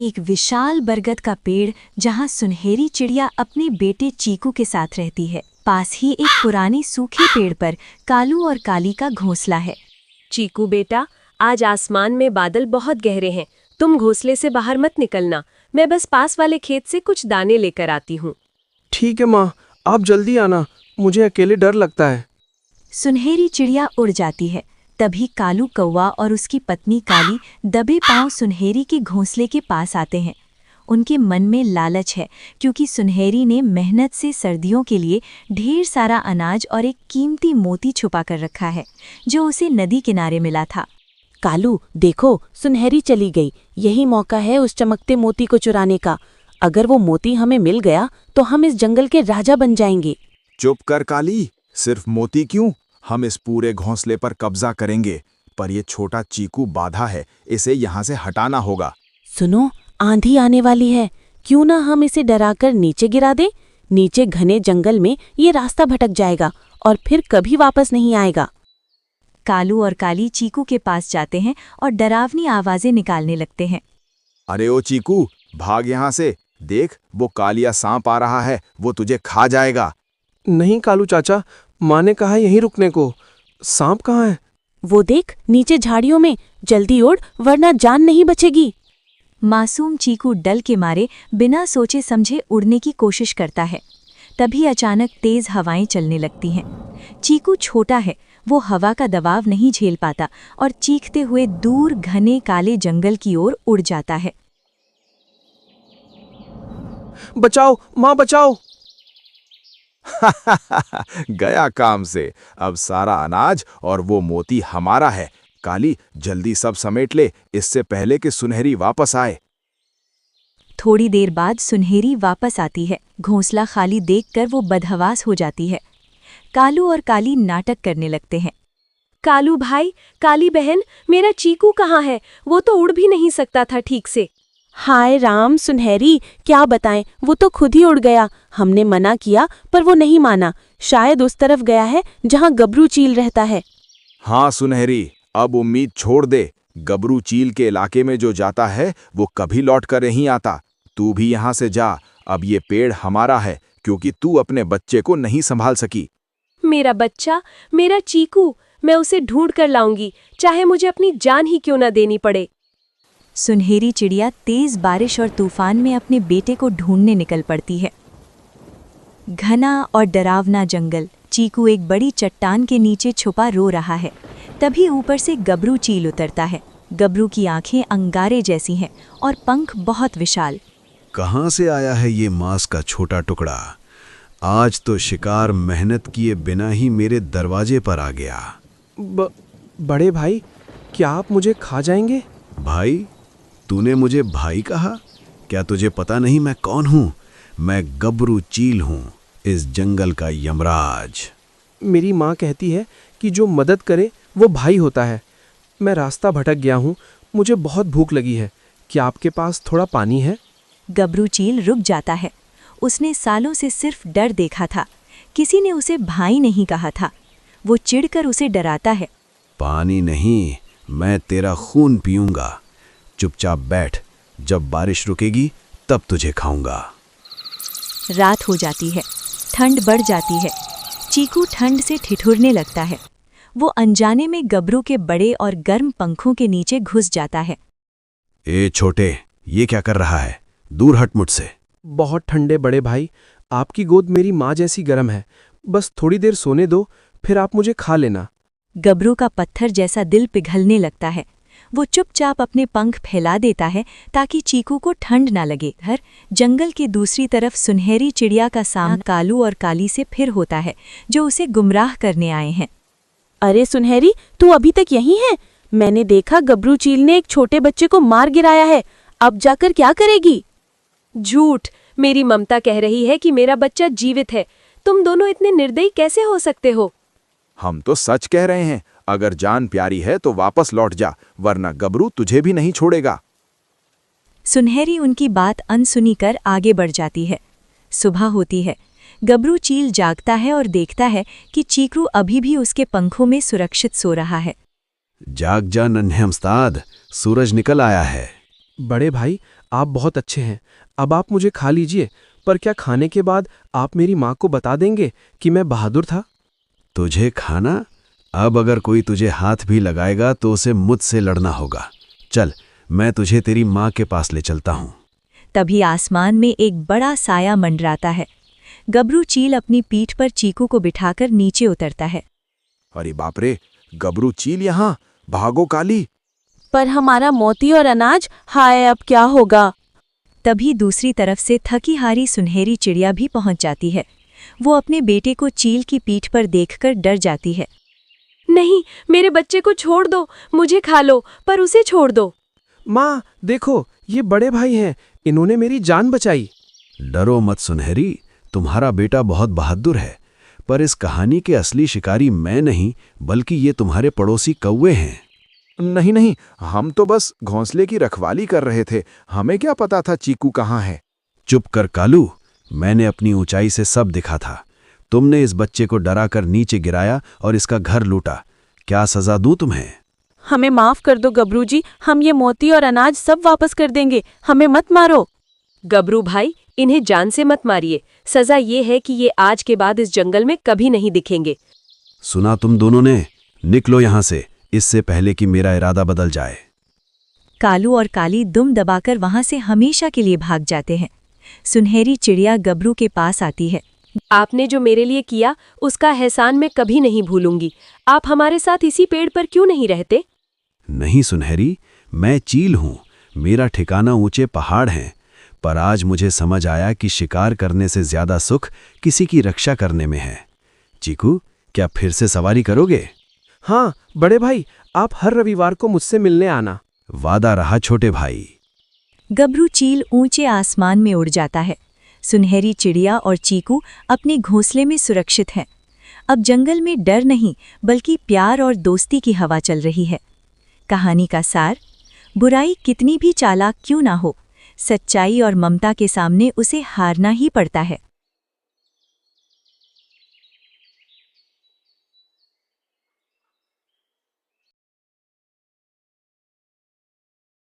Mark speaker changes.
Speaker 1: एक विशाल बरगद का पेड़ जहाँ सुनहरी चिड़िया अपने बेटे चीकू के साथ रहती है। पास ही एक पुराने सूखे पेड़ पर कालू और काली का घोंसला है।
Speaker 2: चीकू बेटा, आज आसमान में बादल बहुत गहरे हैं। तुम घोंसले से बाहर मत निकलना। मैं बस पास वाले खेत से कुछ दाने लेकर आती हूँ।
Speaker 3: ठीक है माँ, आप जल्दी आना, मुझे अकेले डर लगता है।
Speaker 1: सुनहरी चिड़िया उड़ जाती है। तभी कालू कौवा और उसकी पत्नी काली दबे पांव सुनहरी के घोंसले के पास आते हैं। उनके मन में लालच है, क्योंकि सुनहरी ने मेहनत से सर्दियों के लिए ढेर सारा अनाज और एक कीमती मोती छुपा कर रखा है, जो उसे नदी किनारे मिला था।
Speaker 4: कालू देखो, सुनहरी चली गई। यही मौका है उस चमकते मोती को चुराने का। अगर वो मोती हमें मिल गया तो हम इस जंगल के राजा बन जाएंगे।
Speaker 5: चुप कर काली, सिर्फ मोती क्यों, हम इस पूरे घोंसले पर कब्जा करेंगे। पर ये छोटा चीकू बाधा है, इसे यहाँ से हटाना होगा।
Speaker 4: सुनो, आंधी आने वाली है। क्यों ना हम इसे डराकर नीचे गिरा दें। नीचे घने जंगल में ये रास्ता भटक जाएगा और फिर कभी वापस नहीं आएगा।
Speaker 1: कालू और काली चीकू के पास जाते हैं और डरावनी आवाजें निकालने लगते हैं।
Speaker 5: अरे ओ चीकू, भाग यहाँ से। देख, वो कालिया सांप आ रहा है, वो तुझे खा जाएगा।
Speaker 3: नहीं कालू चाचा, माँ ने कहा यहीं रुकने को। सांप कहाँ है?
Speaker 4: वो देख, नीचे झाड़ियों में। जल्दी उड़, वरना जान नहीं बचेगी।
Speaker 1: मासूम चीकू डल के मारे बिना सोचे समझे उड़ने की कोशिश करता है। तभी अचानक तेज हवाएं चलने लगती हैं। चीकू छोटा है, वो हवा का दबाव नहीं झेल पाता और चीखते हुए दूर घने काले जंगल की ओर उड़ जाता है।
Speaker 3: बचाओ माँ, बचाओ।
Speaker 5: गया काम से। अब सारा अनाज और वो मोती हमारा है। काली, जल्दी सब समेट ले, इससे पहले कि सुनहरी वापस आए।
Speaker 1: थोड़ी देर बाद सुनहरी वापस आती है। घोंसला खाली देखकर वो बदहवास हो जाती है। कालू और काली नाटक करने लगते हैं।
Speaker 2: कालू भाई, काली बहन, मेरा चीकू कहाँ है? वो तो उड़ भी नहीं सकता था ठीक से।
Speaker 4: हाय राम, सुनहरी, क्या बताएं, वो तो खुद ही उड़ गया। हमने मना किया पर वो नहीं माना। शायद उस तरफ गया है जहाँ गबरू चील रहता है।
Speaker 5: हाँ सुनहरी, अब उम्मीद छोड़ दे। गबरू चील के इलाके में जो जाता है वो कभी लौट कर नहीं आता। तू भी यहाँ से जा। अब ये पेड़ हमारा है, क्योंकि तू अपने बच्चे को नहीं संभाल सकी।
Speaker 2: मेरा बच्चा, मेरा चीकू, मैं उसे ढूंढ कर लाऊंगी, चाहे मुझे अपनी जान ही क्यों न देनी पड़े।
Speaker 1: सुनहरी चिड़िया तेज बारिश और तूफान में अपने बेटे को ढूंढने निकल पड़ती है। घना और डरावना जंगल। चीकू एक बड़ी चट्टान के नीचे छुपा रो रहा है। तभी ऊपर से गबरू चील उतरता है। गबरू की आंखें अंगारे जैसी हैं और पंख बहुत विशाल।
Speaker 6: कहाँ से आया है ये मांस का छोटा टुकड़ा? आज तो शिकार मेहनत किए बिना ही मेरे दरवाजे पर आ गया।
Speaker 3: बड़े भाई, क्या आप मुझे खा जाएंगे?
Speaker 6: भाई? तूने मुझे भाई कहा? क्या तुझे पता नहीं मैं कौन हूँ? मैं गबरू चील हूँ, इस जंगल का यमराज।
Speaker 3: मेरी माँ कहती है कि जो मदद करे वो भाई होता है। मैं रास्ता भटक गया हूँ, मुझे बहुत भूख लगी है। क्या आपके पास थोड़ा पानी है?
Speaker 1: गबरू चील रुक जाता है। उसने सालों से सिर्फ डर देखा था, किसी ने उसे भाई नहीं कहा था। वो चिढ़कर उसे डराता है।
Speaker 6: पानी नहीं, मैं तेरा खून पीऊंगा। चुपचाप बैठ, जब बारिश रुकेगी तब तुझे खाऊंगा।
Speaker 1: रात हो जाती है, ठंड बढ़ जाती है। चीकू ठंड से ठिठुरने लगता है। वो अनजाने में गबरू के बड़े और गर्म पंखों के नीचे घुस जाता है।
Speaker 6: ए छोटे, ये क्या कर रहा है? दूर हट मुझसे।
Speaker 3: बहुत ठंडे बड़े भाई, आपकी गोद मेरी माँ जैसी गर्म है। बस थोड़ी देर सोने दो, फिर आप मुझे खा लेना।
Speaker 1: गबरू का पत्थर जैसा दिल पिघलने लगता है। वो चुपचाप अपने पंख फैला देता है ताकि चीकू को ठंड ना लगे। हर जंगल के दूसरी तरफ सुनहरी चिड़िया का सामना कालू और काली से फिर होता है, जो उसे गुमराह करने आए हैं।
Speaker 4: अरे सुनहरी, तू अभी तक यहीं है? मैंने देखा गबरू चील ने एक छोटे बच्चे को मार गिराया है। अब जाकर क्या करेगी?
Speaker 2: झूठ। मेरी ममता कह रही है कि मेरा बच्चा जीवित है। तुम दोनों इतने निर्दयी कैसे हो सकते हो?
Speaker 5: हम तो सच कह रहे हैं। अगर जान प्यारी है तो वापस लौट जा, वरना गबरू तुझे भी नहीं छोड़ेगा।
Speaker 1: सुनहरी उनकी बात अनसुनी कर आगे बढ़ जाती है। सुबह होती है। गबरू चील जागता है और देखता है कि चीकू अभी भी उसके पंखों में सुरक्षित सो रहा है।
Speaker 6: जाग जा नन्हे उस्ताद, सूरज निकल आया है।
Speaker 3: बड़े भाई, आप बहुत अच्छे हैं। अब आप मुझे खा लीजिए, पर क्या खाने के बाद आप मेरी माँ को बता देंगे कि मैं बहादुर था?
Speaker 6: तुझे खाना? अब अगर कोई तुझे हाथ भी लगाएगा तो उसे मुझसे लड़ना होगा। चल, मैं तुझे तेरी माँ के पास ले चलता हूँ।
Speaker 1: तभी आसमान में एक बड़ा साया मंडराता है। गबरू चील अपनी पीठ पर चीकू को बिठाकर नीचे उतरता है।
Speaker 5: अरे बाप रे, गबरू चील यहाँ! भागो काली!
Speaker 4: पर हमारा मोती और अनाज, हाय अब क्या होगा?
Speaker 1: तभी दूसरी तरफ से थकी हारी सुनहरी चिड़िया भी पहुंच जाती है। वो अपने बेटे को चील की पीठ पर देखकर डर जाती है।
Speaker 2: नहीं, मेरे बच्चे को छोड़ दो, मुझे खा लो, पर उसे छोड़ दो।
Speaker 3: माँ देखो, ये बड़े भाई हैं, इन्होंने मेरी जान बचाई।
Speaker 6: डरो मत सुनहरी, तुम्हारा बेटा बहुत बहादुर है। पर इस कहानी के असली शिकारी मैं नहीं, बल्कि ये तुम्हारे पड़ोसी कौवे हैं।
Speaker 5: नहीं नहीं, हम तो बस घोंसले की रखवाली कर रहे थे। हमें क्या पता था चीकू कहाँ है।
Speaker 6: चुप कर कालू, मैंने अपनी ऊंचाई से सब दिखा था। तुमने इस बच्चे को डराकर नीचे गिराया और इसका घर लूटा। क्या सजा दूं तुम्हें?
Speaker 4: हमें माफ कर दो गबरू जी, हम ये मोती और अनाज सब वापस कर देंगे, हमें मत मारो।
Speaker 2: गबरू भाई, इन्हें जान से मत मारिए। सजा ये है कि ये आज के बाद इस जंगल में कभी नहीं दिखेंगे।
Speaker 6: सुना तुम दोनों ने? निकलो यहाँ से, इससे पहले कि मेरा इरादा बदल जाए।
Speaker 1: कालू और काली दुम दबाकर वहां से हमेशा के लिए भाग जाते हैं। सुनहरी चिड़िया गबरू के पास आती है।
Speaker 2: आपने जो मेरे लिए किया उसका एहसान मैं कभी नहीं भूलूंगी। आप हमारे साथ इसी पेड़ पर क्यों नहीं रहते?
Speaker 6: नहीं सुनहरी, मैं चील हूँ, मेरा ठिकाना ऊंचे पहाड़ हैं। पर आज मुझे समझ आया कि शिकार करने से ज्यादा सुख किसी की रक्षा करने में है। चीकू, क्या फिर से सवारी करोगे?
Speaker 3: हाँ बड़े भाई, आप हर रविवार को मुझसे मिलने आना।
Speaker 6: वादा रहा छोटे भाई।
Speaker 1: गबरू चील ऊंचे आसमान में उड़ जाता है। सुनहरी चिड़िया और चीकू अपने घोंसले में सुरक्षित हैं। अब जंगल में डर नहीं, बल्कि प्यार और दोस्ती की हवा चल रही है। कहानी का सार: बुराई कितनी भी चालाक क्यों ना हो, सच्चाई और ममता के सामने उसे हारना ही पड़ता है।